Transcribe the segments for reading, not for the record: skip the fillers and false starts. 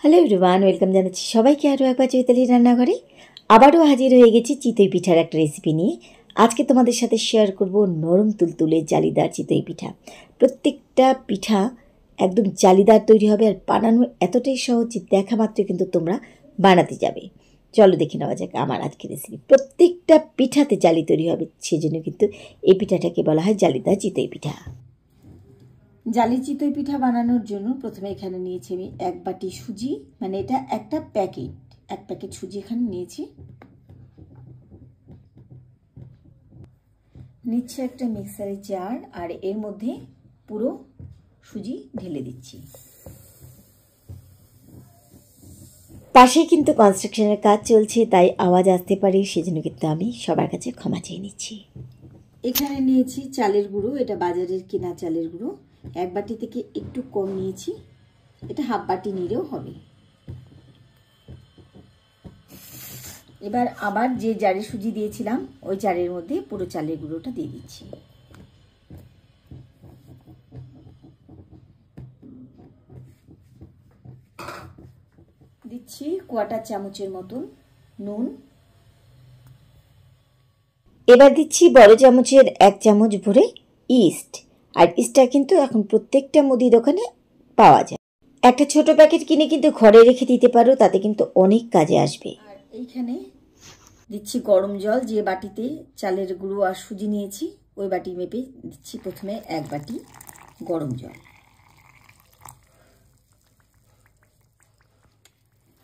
Hello everyone, welcome জানাচ্ছি সবাইকে আরও একবার চৈতালি রান্নাঘরে। আবারও হাজির হয়ে গেছি চিতই পিঠার একটা রেসিপি নিয়ে। আজকে তোমাদের সাথে শেয়ার করব নরম তুলতুলে জালিদার চিতই পিঠা। প্রত্যেকটা পিঠা একদম জালিদার তৈরি হবে আর বানানো এতটাই সহজ যে দেখা মাত্রই কিন্তু তোমরা বানাতে যাবে। চলো দেখে নেওয়া যাক আমার আজকের রেসিপি। প্রত্যেকটা পিঠাতে জালি তৈরি হবে, সেজন্য কিন্তু এই পিঠাটাকে বলা হয় জালিদার চিতই পিঠা। জালি চিতই পিঠা বানানোর জন্য প্রথমে এখানে নিয়েছি আমি 1 বাটি সুজি, মানে এটা একটা প্যাকেট, 1 প্যাকেট সুজি এখানে নিয়েছি। নিচ্ছে একটা মিক্সারের জার আর এর মধ্যে পুরো সুজি ঢেলে দিচ্ছি। পাশে কিন্তু কনস্ট্রাকশনের কাজ চলছে, তাই আওয়াজ আসতে পারে, সেজন্য কিন্তু আমি সবার কাছে ক্ষমা চেয়ে নিচ্ছি। এখানে নিয়েছি চালের গুঁড়ো, এটা বাজারের কেনা চালের গুঁড়ো। 1 বাটি থেকে একটু কম নিয়েছি, এটা হাফ বাটি নিলেও হবে। এবার আবার যে জারে সুজি দিয়েছিলাম ওই জারের মধ্যে পুরো চালের গুঁড়োটা দিয়ে দিচ্ছি। দিচ্ছি 1/4 চামচের মতন নুন। এবার দিচ্ছি বড় চামচের 1 চামচ ভরে ইস্ট। আর ইস্টটা কিন্তু এখন প্রত্যেকটা মুদি দোকানে পাওয়া যায়। একটা ছোট প্যাকেট কিনে কিন্তু ঘরে রেখে দিতে পারো, তাতে কিন্তু অনেক কাজে আসবে। আর এইখানে দিচ্ছি গরম জল, যে বাটিতে চালের গুঁড়ো আর সুজি নিয়েছি ওই বাটি মেপে দিচ্ছি প্রথমে 1 বাটি গরম জল।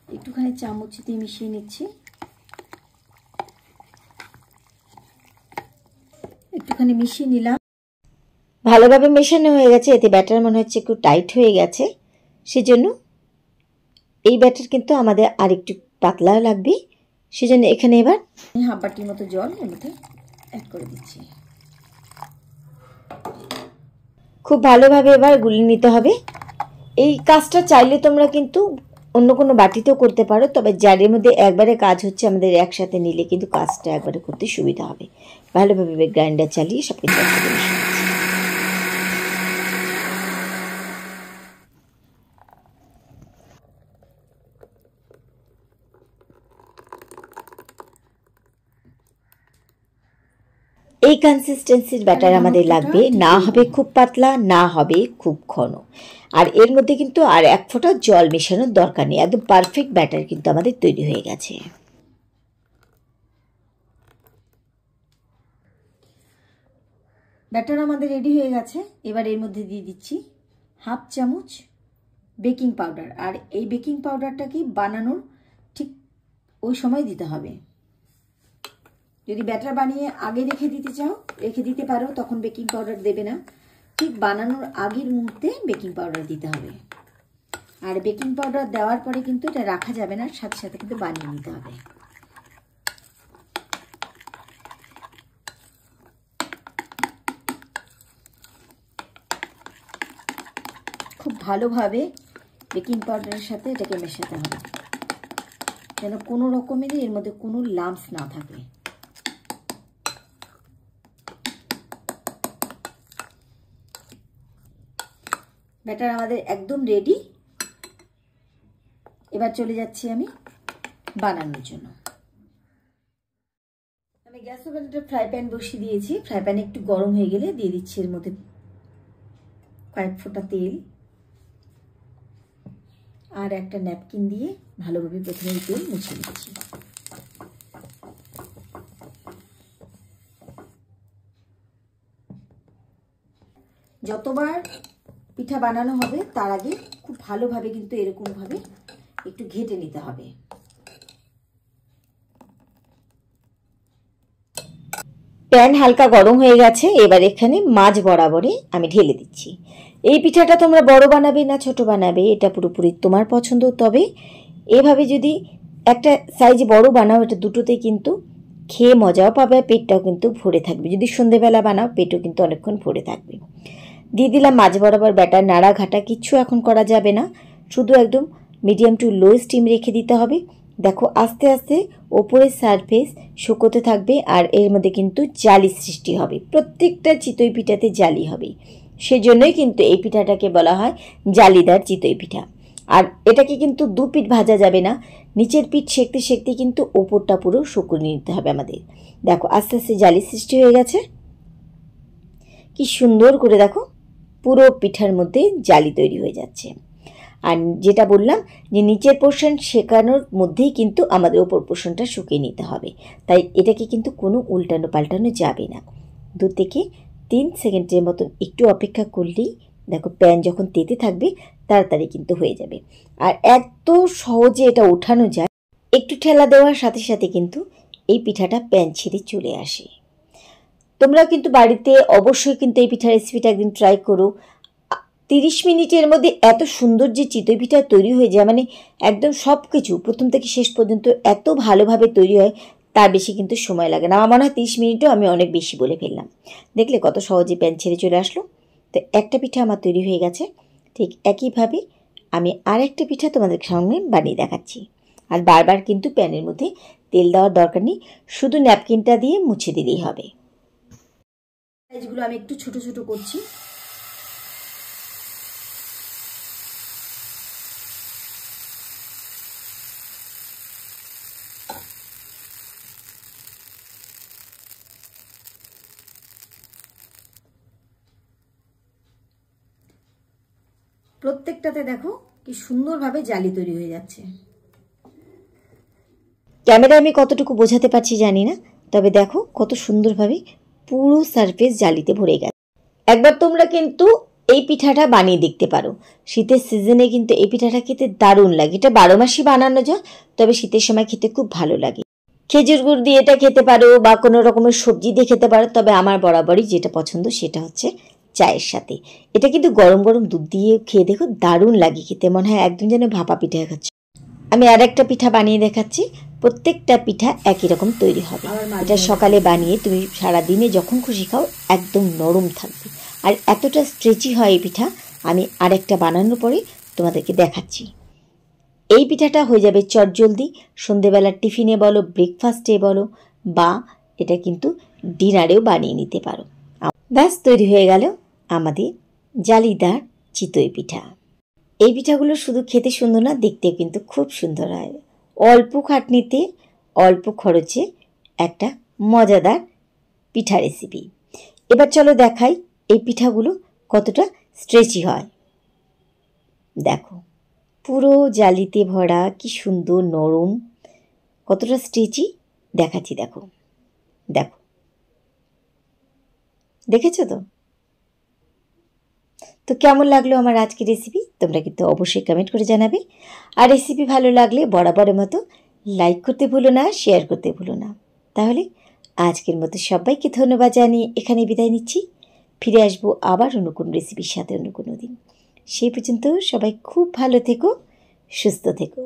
একটুখানি চামচ দিয়ে মিশিয়ে নিচ্ছি। একটুখানি মিশিয়ে নিলাম, ভালোভাবে মেশানো হয়ে গেছে। এতে ব্যাটার মনে হচ্ছে একটু টাইট হয়ে গেছে, সেজন্য এই ব্যাটার কিন্তু আমাদের আর একটু পাতলা লাগবে। সেজন্য এখানে এবার হাফ বাটির মতো জল এর মধ্যে অ্যাড করে দিচ্ছি। খুব ভালোভাবে এবার গুলিয়ে নিতে হবে। এই কাজটা চাইলে তোমরা কিন্তু অন্য কোনো বাটিতেও করতে পারো, তবে জারের মধ্যে একবারে কাজ হচ্ছে, আমাদের একসাথে নিলে কিন্তু কাজটা একবারে করতে সুবিধা হবে। ভালোভাবে গ্রাইন্ডার চালিয়ে সব কিছু একসাথে মিশিয়ে নিচ্ছি। এই কনসিস্টেন্সির ব্যাটার আমাদের লাগবে, না হবে খুব পাতলা, না হবে খুব ঘন। আর এর মধ্যে কিন্তু আর 1 ফোঁটা জল মেশানোর দরকার নেই, একদম পারফেক্ট ব্যাটার কিন্তু আমাদের তৈরি হয়ে গেছে। ব্যাটার আমাদের রেডি হয়ে গেছে। এবার এর মধ্যে দিয়ে দিচ্ছি হাফ চামচ বেকিং পাউডার। আর এই বেকিং পাউডারটা কি বানানোর ঠিক ওই সময় দিতে হবে। যদি ব্যাটার বানিয়ে আগে রেখে দিতে চাও রেখে দিতে পারো, তখন বেকিং পাউডার দেবে না। ঠিক বানানোর আগের মুহূর্তে বেকিং পাউডার দিতে হবে। আর বেকিং পাউডার দেওয়ার পরে কিন্তু এটা রাখা যাবে না, সাথে সাথে কিন্তু বানিয়ে নিতে হবে। খুব ভালোভাবে বেকিং পাউডারের সাথে এটাকে মেশাতে হবে, যেন কোনো রকমেরই এর মধ্যে কোনো লাম্পস না থাকে। ব্যাটার আমাদের একদম রেডি। এবার চলে যাচ্ছি আমি বানানোর জন্য। আমি গ্যাস ওভেনে একটা ফ্রাই প্যান বসিয়ে দিয়েছি। ফ্রাই প্যান একটু গরম হয়ে গেলে দিয়ে দিচ্ছি এর মধ্যে কয়েক ফোঁটা তেল আর একটা ন্যাপকিন দিয়ে ভালোভাবে প্রথমে তেল মুছে নিচ্ছি। যতবার পিঠা বানানো হবে তার আগে খুব ভালোভাবে কিন্তু এরকমভাবে একটু ঘেটে নিতে হবে। প্যান হালকা গরম হয়ে গেছে। এবার এখানে মাঝ বরাবরে আমি ঢেলে দিচ্ছি। এই পিঠাটা তোমরা বড় বানাবে না ছোট বানাবে এটা পুরোপুরি তোমার পছন্দ, তবে এভাবে যদি একটা সাইজ বড় বানাও এটা দুটোতেই কিন্তু খেয়ে মজাও পাবে, পেটটাও কিন্তু ভরে থাকবে। যদি সন্ধেবেলা বানাও পেটও কিন্তু অনেকক্ষণ ভরে থাকবে। দিয়ে দিলাম মাঝ বরাবর ব্যাটার। নাড়া ঘাটা কিচ্ছু এখন করা যাবে না, শুধু একদম মিডিয়াম টু লো স্টিম রেখে দিতে হবে। দেখো আস্তে আস্তে ওপরের সারফেস শুকোতে থাকবে আর এর মধ্যে কিন্তু জালি সৃষ্টি হবে। প্রত্যেকটা চিতই পিঠাতে জালি হবে, সেজন্যই কিন্তু এই পিঠাটাকে বলা হয় জালিদার চিতই পিঠা। আর এটাকে কিন্তু দু পিঠ ভাজা যাবে না, নিচের পিঠ সেঁকতে সেঁকতে কিন্তু ওপরটা পুরো শুকিয়ে নিতে হবে আমাদের। দেখো আস্তে আস্তে জালি সৃষ্টি হয়ে গেছে, কি সুন্দর করে দেখো পুরো পিঠার মধ্যে জালি তৈরি হয়ে যাচ্ছে। আর যেটা বললাম যে নিচের পোর্শন শেখানোর মধ্যেই কিন্তু আমাদের ওপর পোর্শনটা শুকিয়ে নিতে হবে, তাই এটাকে কিন্তু কোনো উল্টানো পাল্টানো যাবে না। 2 থেকে 3 সেকেন্ডের মতন একটু অপেক্ষা করলেই দেখো প্যান যখন তেতে থাকবে তাড়াতাড়ি কিন্তু হয়ে যাবে। আর এত সহজে এটা ওঠানো যায়, একটু ঠেলা দেওয়ার সাথে সাথে কিন্তু এই পিঠাটা প্যান ছেড়ে চলে আসে। তোমরা কিন্তু বাড়িতে অবশ্যই কিন্তু এই পিঠার রেসিপিটা একদিন ট্রাই করো। 30 মিনিটের মধ্যে এত সুন্দর যে চিতই পিঠা তৈরি হয়ে যায়, মানে একদম সব কিছু প্রথম থেকে শেষ পর্যন্ত এত ভালোভাবে তৈরি হয়, তার বেশি কিন্তু সময় লাগে না। আমার মনে হয় 30 মিনিটও আমি অনেক বেশি বলে ফেললাম। দেখলে কত সহজে প্যান ছেড়ে চলে আসলো। তো একটা পিঠা আমার তৈরি হয়ে গেছে। ঠিক একইভাবে আমি আরেকটা পিঠা তোমাদের সামনে বানিয়ে দেখাচ্ছি। আর বারবার কিন্তু প্যানের মধ্যে তেল দেওয়ার দরকার নেই, শুধু ন্যাপকিনটা দিয়ে মুছে দিলেই হবে। সাইজগুলো আমি একটু ছোট ছোট করছি। প্রত্যেকটাতে দেখো কি সুন্দরভাবে জালি তৈরি হয়ে যাচ্ছে। ক্যামেরায় আমি কতটুকু বোঝাতে পারছি জানি না, তবে দেখো কত সুন্দরভাবে পুরো সারফেস জালিতে ভরে গেছে। একবার তোমরা কিন্তু এই পিঠাটা বানিয়ে দেখতে পারো। শীতের সিজনে কিন্তু এই পিঠাটা খেতে দারুণ লাগে। এটা 12 মাসই বানানো যায়, তবে শীতের সময় খেতে খুব ভালো লাগে। খেজুর গুড় দিয়ে এটা খেতে পারো বা কোনো রকমের সবজি দিয়ে খেতে পারো, তবে আমার বরাবরই যেটা পছন্দ সেটা হচ্ছে চায়ের সাথে। এটা কিন্তু গরম গরম দুধ দিয়ে খেয়ে দেখো, দারুণ লাগে খেতে, মনে হয় একদম যেন ভাপা পিঠা খাচ্ছ। আমি আর একটা পিঠা বানিয়ে দেখাচ্ছি। প্রত্যেকটা পিঠা একই রকম তৈরি হবে। এটা সকালে বানিয়ে তুমি সারাদিনে যখন খুশি খাও একদম নরম থাকবে, আর এতটা স্ট্রেচি হয় এই পিঠা। আমি আরেকটা বানানোর পরে তোমাদেরকে দেখাচ্ছি। এই পিঠাটা হয়ে যাবে চটজলদি, সন্ধেবেলার টিফিনে বলো, ব্রেকফাস্টে বলো, বা এটা কিন্তু ডিনারেও বানিয়ে নিতে পারো। ব্যাস তৈরি হয়ে গেল আমাদের জালিদার চিতই পিঠা। এই পিঠাগুলো শুধু খেতে সুন্দর না, দেখতেও কিন্তু খুব সুন্দর হয়। অল্প খাটনিতে অল্প খরচে একটা মজাদার পিঠা রেসিপি। এবার চলো দেখাই এই পিঠাগুলো কতটা স্ট্রেচি হয়। দেখো পুরো জালিতে ভরা, কি সুন্দর নরম, কতটা স্ট্রেচি দেখাচ্ছি। দেখো দেখো, দেখেছো তো? তো কেমন লাগলো আমার আজকের রেসিপি তোমরা কিন্তু অবশ্যই কমেন্ট করে জানাবে। আর রেসিপি ভালো লাগলে বরাবরের মতো লাইক করতে ভুলো না, শেয়ার করতে ভুলো না। তাহলে আজকের মতো সবাইকে ধন্যবাদ জানিয়ে এখানে বিদায় নিচ্ছি। ফিরে আসবো আবার অন্য কোনো রেসিপির সাথে অন্য কোনো দিন। সেই পর্যন্ত সবাই খুব ভালো থেকো, সুস্থ থেকো।